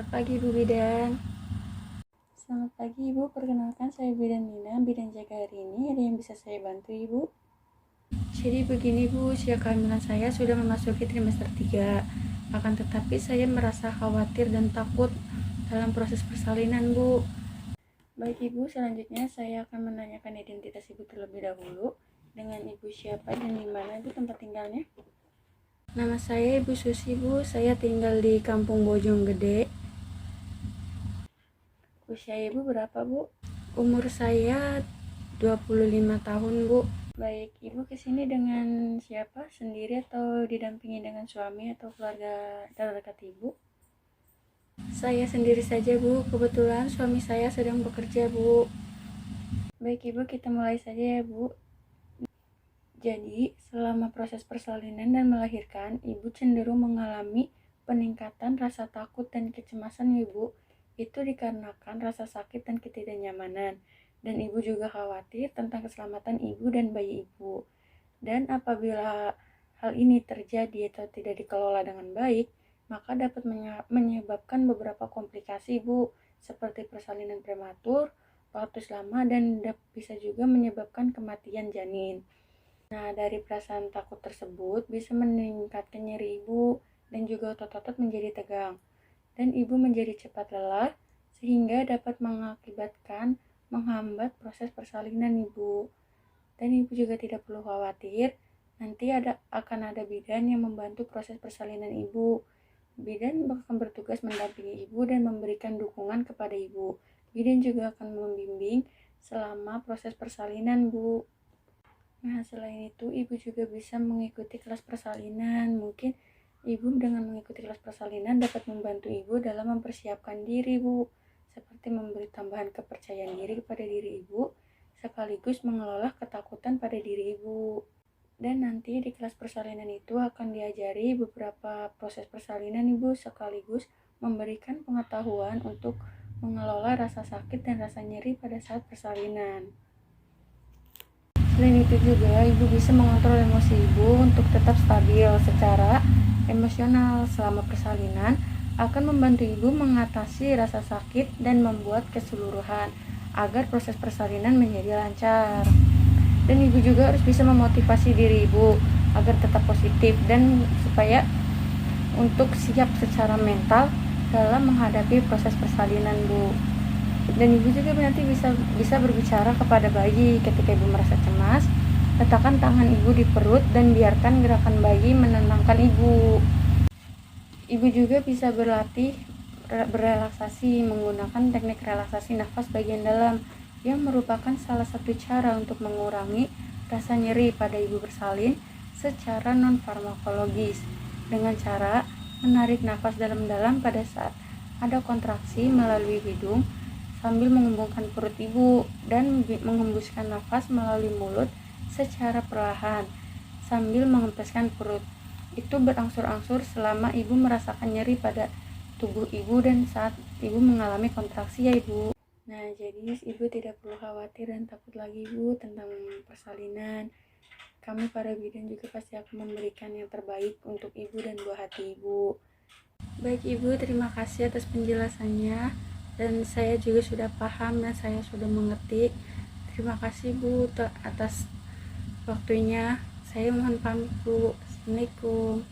Selamat pagi Bu Bidan. Selamat pagi Ibu, perkenalkan saya Bidan Nina, bidan jaga hari ini. Ada yang bisa saya bantu Ibu? Jadi begini Bu, usia kehamilan saya sudah memasuki trimester 3. Akan tetapi saya merasa khawatir dan takut dalam proses persalinan Bu. Baik Ibu, selanjutnya saya akan menanyakan identitas Ibu terlebih dahulu. Dengan Ibu siapa dan di mana Ibu tempat tinggalnya? Nama saya Ibu Susi Bu, saya tinggal di Kampung Bojonggede. Usia Ibu berapa Bu? Umur saya 25 tahun Bu. Baik, Ibu kesini dengan siapa? Sendiri atau didampingi dengan suami atau keluarga terdekat Ibu? Saya sendiri saja Bu, kebetulan suami saya sedang bekerja Bu. Baik Ibu, kita mulai saja ya Bu. Jadi, selama proses persalinan dan melahirkan, Ibu cenderung mengalami peningkatan rasa takut dan kecemasan Ibu. Itu dikarenakan rasa sakit dan ketidaknyamanan. Dan Ibu juga khawatir tentang keselamatan Ibu dan bayi Ibu. Dan apabila hal ini terjadi atau tidak dikelola dengan baik, maka dapat menyebabkan beberapa komplikasi Ibu, seperti persalinan prematur, waktu lama, dan bisa juga menyebabkan kematian janin. Nah, dari perasaan takut tersebut bisa meningkatkan nyeri Ibu dan juga otot-otot menjadi tegang. Dan Ibu menjadi cepat lelah sehingga dapat mengakibatkan menghambat proses persalinan Ibu. Dan Ibu juga tidak perlu khawatir, nanti akan ada bidan yang membantu proses persalinan Ibu. Bidan akan bertugas mendampingi Ibu dan memberikan dukungan kepada Ibu. Bidan juga akan membimbing selama proses persalinan Bu. Nah, selain itu, Ibu juga bisa mengikuti kelas persalinan. Mungkin Ibu dengan mengikuti kelas persalinan dapat membantu Ibu dalam mempersiapkan diri, Bu. Seperti memberi tambahan kepercayaan diri kepada diri Ibu, sekaligus mengelola ketakutan pada diri Ibu. Dan nanti di kelas persalinan itu akan diajari beberapa proses persalinan Ibu, sekaligus memberikan pengetahuan untuk mengelola rasa sakit dan rasa nyeri pada saat persalinan. Selain itu juga, Ibu bisa mengontrol emosi Ibu untuk tetap stabil secara emosional selama persalinan, akan membantu Ibu mengatasi rasa sakit dan membuat keseluruhan agar proses persalinan menjadi lancar. Dan Ibu juga harus bisa memotivasi diri Ibu agar tetap positif dan supaya untuk siap secara mental dalam menghadapi proses persalinan Bu. Dan Ibu juga nanti bisa berbicara kepada bayi ketika Ibu merasa cemas. Letakkan tangan Ibu di perut dan biarkan gerakan bayi menenangkan Ibu. Ibu juga bisa berlatih berrelaksasi menggunakan teknik relaksasi nafas bagian dalam yang merupakan salah satu cara untuk mengurangi rasa nyeri pada Ibu bersalin secara non-farmakologis dengan cara menarik nafas dalam-dalam pada saat ada kontraksi melalui hidung sambil mengembungkan perut Ibu dan menghembuskan nafas melalui mulut secara perlahan sambil mengempeskan perut. Itu berangsur-angsur selama Ibu merasakan nyeri pada tubuh Ibu dan saat Ibu mengalami kontraksi ya Ibu. Nah, jadi Ibu tidak perlu khawatir dan takut lagi Ibu tentang persalinan. Kami para bidan juga pasti akan memberikan yang terbaik untuk Ibu dan buah hati Ibu. Baik Ibu, terima kasih atas penjelasannya. Dan saya juga sudah paham dan saya sudah mengerti. Terima kasih Bu atas waktunya. Saya mohon pamit Bu. Assalamualaikum.